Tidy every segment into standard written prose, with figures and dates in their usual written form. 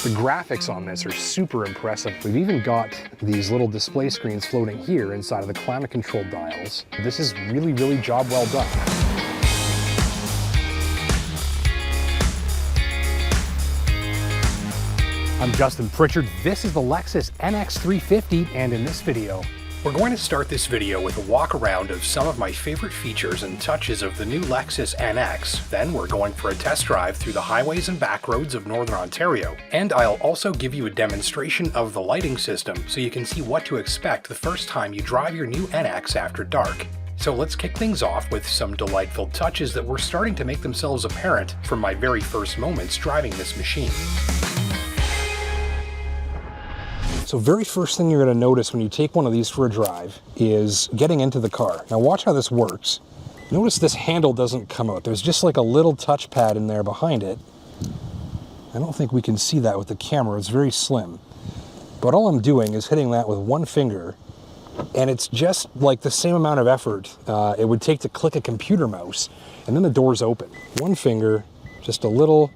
The graphics on this are super impressive. We've even got these little display screens floating here inside of the climate control dials. This is really, really job well done. I'm Justin Pritchard. This is the Lexus NX 350, and in this video, we're going to start this video with a walk around of some of my favorite features and touches of the new Lexus NX. Then we're going for a test drive through the highways and back roads of Northern Ontario. And I'll also give you a demonstration of the lighting system so you can see what to expect the first time you drive your new NX after dark. So let's kick things off with some delightful touches that were starting to make themselves apparent from my very first moments driving this machine. So very first thing you're going to notice when you take one of these for a drive is getting into the car. Now watch how this works. Notice this handle doesn't come out. There's just like a little touchpad in there behind it. I don't think we can see that with the camera. It's very slim. But all I'm doing is hitting that with one finger, and it's just like the same amount of effort it would take to click a computer mouse, and then the door's open. One finger, just a little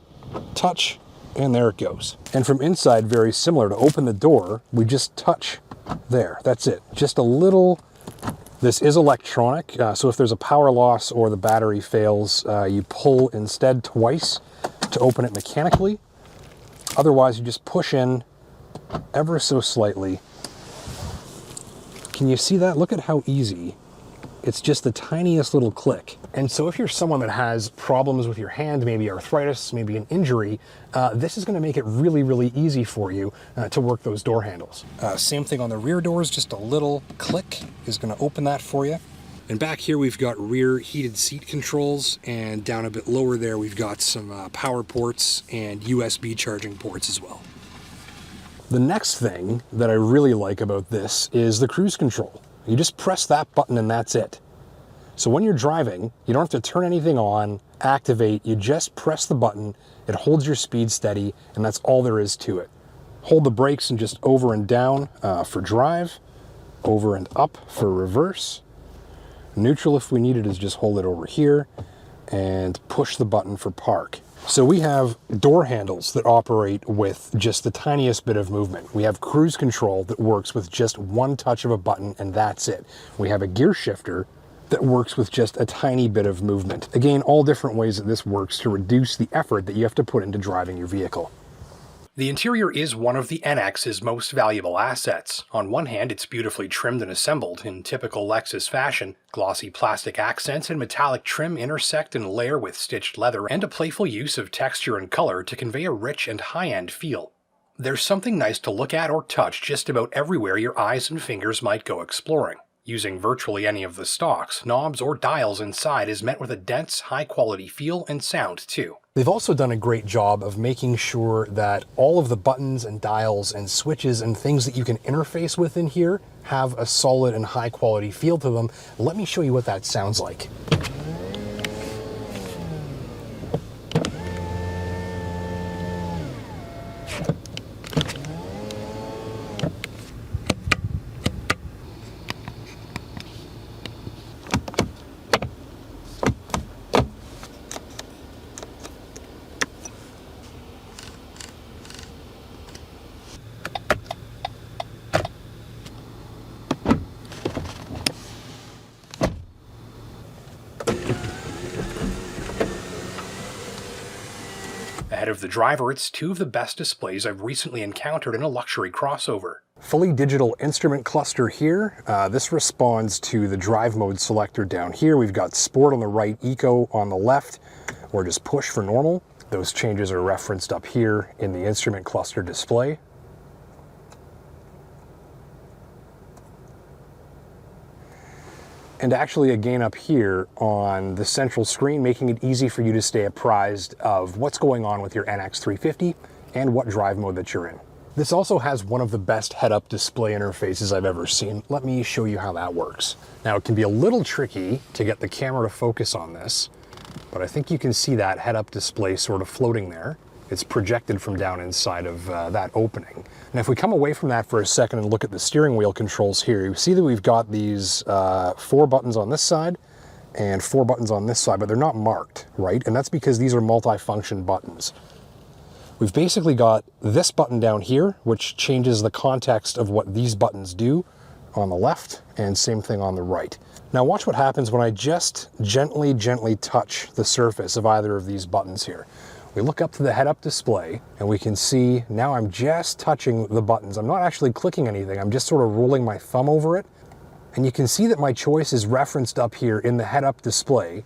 touch, and there it goes. And from inside, very similar. To open the door, we just touch there. That's it. Just a little. This is electronic, so if there's a power loss or the battery fails, you pull instead twice to open it mechanically. Otherwise, you just push in ever so slightly. Can you see that? Look at how easy. It's just the tiniest little click. And so if you're someone that has problems with your hand, maybe arthritis, maybe an injury, this is going to make it really, really easy for you to work those door handles. Same thing on the rear doors, just a little click is going to open that for you. And back here we've got rear heated seat controls, and down a bit lower there we've got some power ports and USB charging ports as well. The next thing that I really like about this is the cruise control. You just press that button and that's it. So when you're driving, you don't have to turn anything on, activate, you just press the button, it holds your speed steady, and that's all there is to it. Hold the brakes and just over and down for drive, over and up for reverse. Neutral, if we need it, is just hold it over here, and push the button for park. So we have door handles that operate with just the tiniest bit of movement. We have cruise control that works with just one touch of a button, and that's it. We have a gear shifter that works with just a tiny bit of movement. Again, all different ways that this works to reduce the effort that you have to put into driving your vehicle. The interior is one of the NX's most valuable assets. On one hand, it's beautifully trimmed and assembled in typical Lexus fashion. Glossy plastic accents and metallic trim intersect and layer with stitched leather, and a playful use of texture and color to convey a rich and high-end feel. There's something nice to look at or touch just about everywhere your eyes and fingers might go exploring. Using virtually any of the stalks, knobs, or dials inside is met with a dense, high-quality feel and sound, too. They've also done a great job of making sure that all of the buttons and dials and switches and things that you can interface with in here have a solid and high-quality feel to them. Let me show you what that sounds like. Ahead of the driver, it's two of the best displays I've recently encountered in a luxury crossover. Fully digital instrument cluster here. This responds to the drive mode selector down here. We've got Sport on the right, Eco on the left, or just Push for normal. Those changes are referenced up here in the instrument cluster display. And actually again up here on the central screen, making it easy for you to stay apprised of what's going on with your NX 350 and what drive mode that you're in. This also has one of the best head-up display interfaces I've ever seen. Let me show you how that works. Now it can be a little tricky to get the camera to focus on this, but I think you can see that head-up display sort of floating there. It's projected from down inside of that opening. And if we come away from that for a second and look at the steering wheel controls here, you see that we've got these 4 buttons on this side and 4 buttons on this side, but they're not marked, right? And that's because these are multi-function buttons. We've basically got this button down here, which changes the context of what these buttons do on the left, and same thing on the right. Now watch what happens when I just gently touch the surface of either of these buttons here. We look up to the head-up display, and we can see now I'm just touching the buttons. I'm not actually clicking anything, I'm just sort of rolling my thumb over it. And you can see that my choice is referenced up here in the head-up display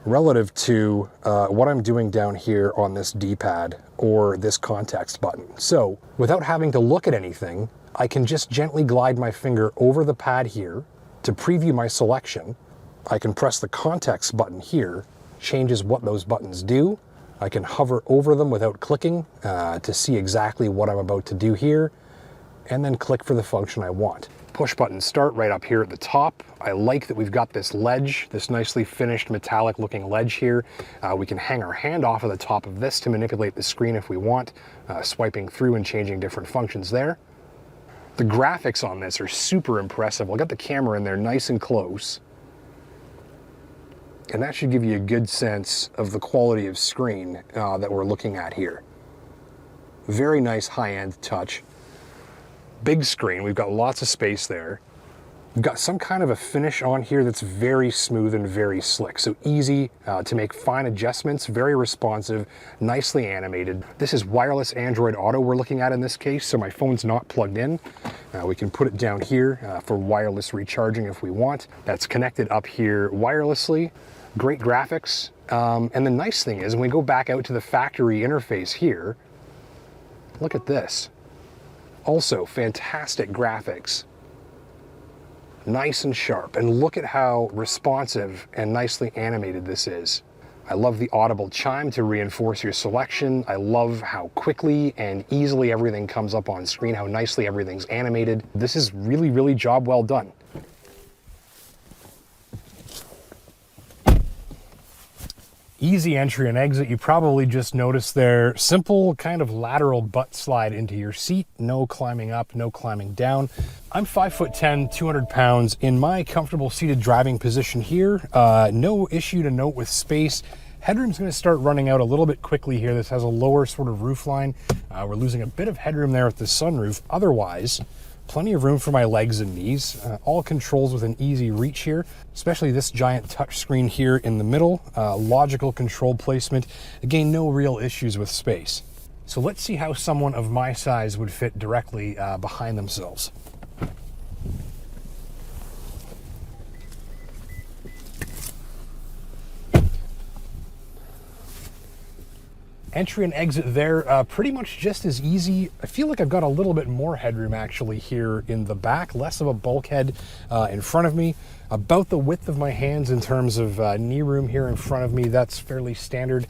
relative to what I'm doing down here on this D-pad or this context button. So without having to look at anything, I can just gently glide my finger over the pad here to preview my selection. I can press the context button here, changes what those buttons do. I can hover over them without clicking to see exactly what I'm about to do here, and then click for the function I want. Push button start right up here at the top. I like that we've got this ledge, this nicely finished metallic looking ledge here. We can hang our hand off of the top of this to manipulate the screen if we want, swiping through and changing different functions there. The graphics on this are super impressive. I'll get the camera in there nice and close, and that should give you a good sense of the quality of screen that we're looking at here. Very nice high-end touch. Big screen, we've got lots of space there. We've got some kind of a finish on here that's very smooth and very slick, so easy to make fine adjustments, very responsive, nicely animated. This is wireless Android Auto we're looking at in this case, so my phone's not plugged in. We can put it down here for wireless recharging if we want. That's connected up here wirelessly. Great graphics. And the nice thing is, when we go back out to the factory interface here, look at this. Also, fantastic graphics. Nice and sharp, and look at how responsive and nicely animated this is. I love the audible chime to reinforce your selection. I love how quickly and easily everything comes up on screen, how nicely everything's animated. This is really job well done. Easy entry and exit. You probably just noticed there, simple kind of lateral butt slide into your seat. No climbing up, no climbing down. I'm 5'10", 200 pounds. In my comfortable seated driving position here, no issue to note with space. Headroom's going to start running out a little bit quickly here. This has a lower sort of roof line. We're losing a bit of headroom there with the sunroof. Otherwise, plenty of room for my legs and knees. All controls with an easy reach here, especially this giant touch screen here in the middle. Logical control placement. Again, no real issues with space. So let's see how someone of my size would fit directly behind themselves. Entry and exit there, pretty much just as easy. I feel like I've got a little bit more headroom actually here in the back, less of a bulkhead in front of me. About the width of my hands in terms of knee room here in front of me. That's fairly standard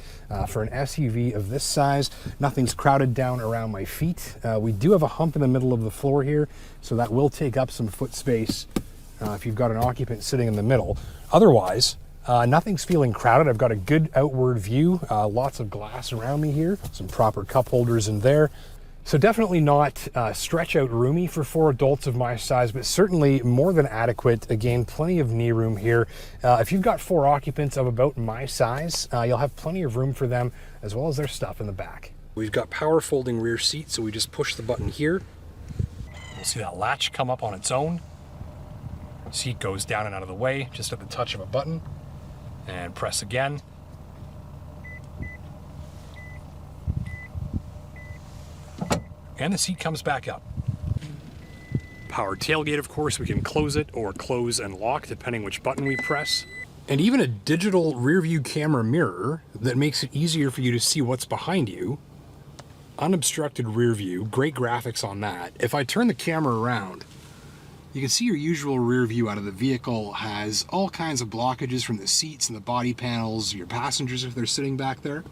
for an SUV of this size. Nothing's crowded down around my feet. We do have a hump in the middle of the floor here, so that will take up some foot space if you've got an occupant sitting in the middle. Otherwise, nothing's feeling crowded. I've got a good outward view, lots of glass around me here, some proper cup holders in there. So definitely not stretch out roomy for 4 adults of my size, but certainly more than adequate. Again, plenty of knee room here. If you've got 4 occupants of about my size, you'll have plenty of room for them as well as their stuff in the back. We've got power folding rear seats, so we just push the button here. You'll see that latch come up on its own. Seat goes down and out of the way just at the touch of a button. And press again. And the seat comes back up. Power tailgate, of course, we can close it or close and lock depending which button we press. And even a digital rear view camera mirror that makes it easier for you to see what's behind you. Unobstructed rear view, great graphics on that. If I turn the camera around, you can see your usual rear view out of the vehicle has all kinds of blockages from the seats and the body panels, your passengers if they're sitting back there.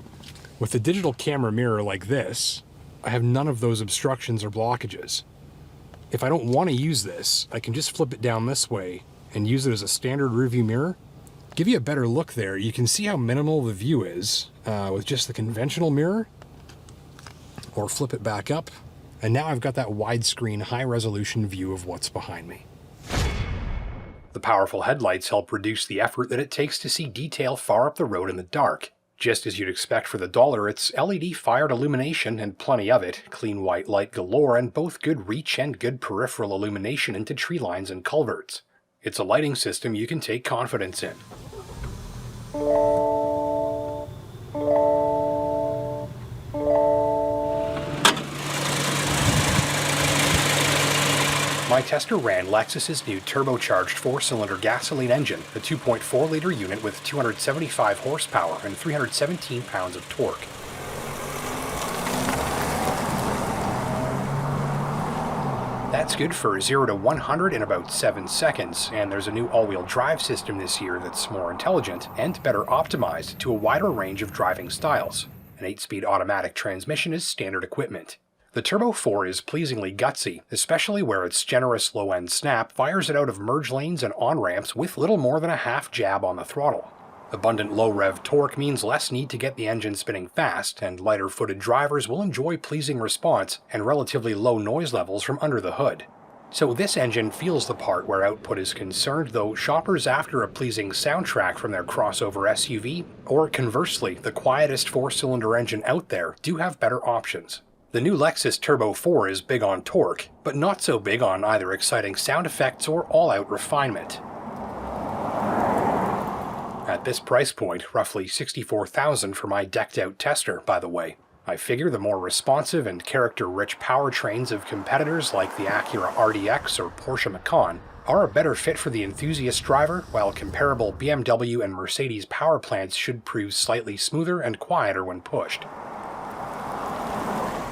With a digital camera mirror like this, I have none of those obstructions or blockages. If I don't want to use this, I can just flip it down this way and use it as a standard rear view mirror. Give you a better look there. You can see how minimal the view is with just the conventional mirror. Or flip it back up. And now I've got that widescreen, high-resolution view of what's behind me. The powerful headlights help reduce the effort that it takes to see detail far up the road in the dark. Just as you'd expect for the dollar, it's LED fired illumination and plenty of it, clean white light galore, and both good reach and good peripheral illumination into tree lines and culverts. It's a lighting system you can take confidence in. My tester ran Lexus's new turbocharged 4-cylinder gasoline engine, a 2.4-liter unit with 275 horsepower and 317 pounds of torque. That's good for 0 to 100 in about 7 seconds, and there's a new all-wheel drive system this year that's more intelligent and better optimized to a wider range of driving styles. An 8-speed automatic transmission is standard equipment. The Turbo 4 is pleasingly gutsy, especially where its generous low-end snap fires it out of merge lanes and on-ramps with little more than a half jab on the throttle. Abundant low-rev torque means less need to get the engine spinning fast, and lighter-footed drivers will enjoy pleasing response and relatively low noise levels from under the hood. So this engine feels the part where output is concerned, though shoppers after a pleasing soundtrack from their crossover SUV, or conversely, the quietest 4-cylinder engine out there, do have better options. The new Lexus Turbo 4 is big on torque, but not so big on either exciting sound effects or all-out refinement. At this price point, roughly $64,000 for my decked-out tester, by the way. I figure the more responsive and character-rich powertrains of competitors like the Acura RDX or Porsche Macan are a better fit for the enthusiast driver, while comparable BMW and Mercedes power plants should prove slightly smoother and quieter when pushed.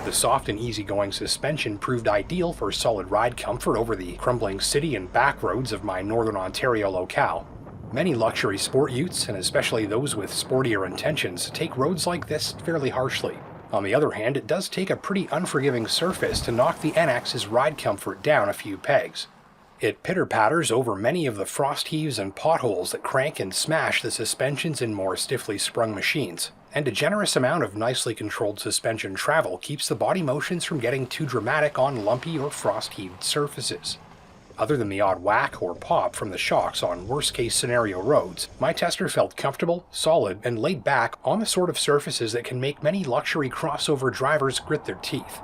The soft and easygoing suspension proved ideal for solid ride comfort over the crumbling city and back roads of my Northern Ontario locale. Many luxury sport utes, and especially those with sportier intentions, take roads like this fairly harshly. On the other hand, it does take a pretty unforgiving surface to knock the NX's ride comfort down a few pegs. It pitter-patters over many of the frost heaves and potholes that crank and smash the suspensions in more stiffly sprung machines, and a generous amount of nicely controlled suspension travel keeps the body motions from getting too dramatic on lumpy or frost-heaved surfaces. Other than the odd whack or pop from the shocks on worst-case scenario roads, my tester felt comfortable, solid, and laid back on the sort of surfaces that can make many luxury crossover drivers grit their teeth.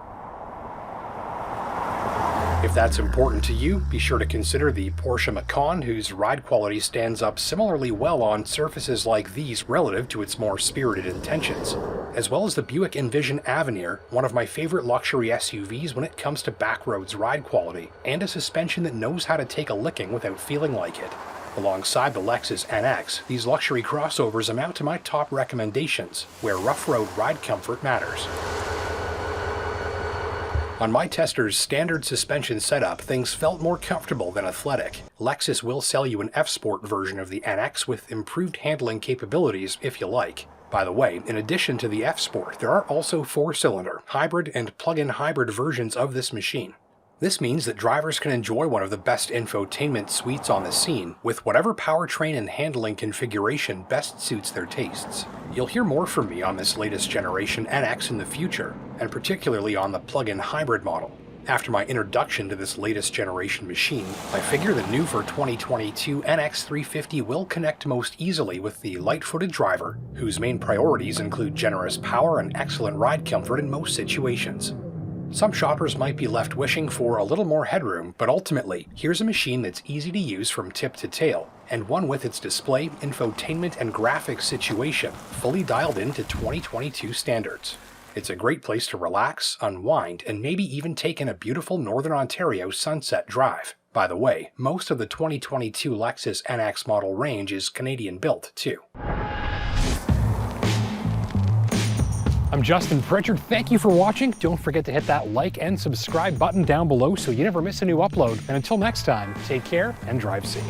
If that's important to you, be sure to consider the Porsche Macan, whose ride quality stands up similarly well on surfaces like these relative to its more spirited intentions, as well as the Buick Envision Avenir, one of my favorite luxury SUVs when it comes to backroads ride quality, and a suspension that knows how to take a licking without feeling like it. Alongside the Lexus NX, these luxury crossovers amount to my top recommendations, where rough road ride comfort matters. On my tester's standard suspension setup, things felt more comfortable than athletic. Lexus will sell you an F-Sport version of the NX with improved handling capabilities if you like. By the way, in addition to the F-Sport, there are also 4-cylinder, hybrid, and plug-in hybrid versions of this machine. This means that drivers can enjoy one of the best infotainment suites on the scene, with whatever powertrain and handling configuration best suits their tastes. You'll hear more from me on this latest generation NX in the future, and particularly on the plug-in hybrid model. After my introduction to this latest generation machine, I figure the new for 2022 NX 350 will connect most easily with the light-footed driver, whose main priorities include generous power and excellent ride comfort in most situations. Some shoppers might be left wishing for a little more headroom, but ultimately, here's a machine that's easy to use from tip to tail, and one with its display, infotainment, and graphics situation fully dialed into 2022 standards. It's a great place to relax, unwind, and maybe even take in a beautiful Northern Ontario sunset drive. By the way, most of the 2022 Lexus NX model range is Canadian-built, too. I'm Justin Pritchard. Thank you for watching. Don't forget to hit that like and subscribe button down below so you never miss a new upload. And until next time, take care and drive safe.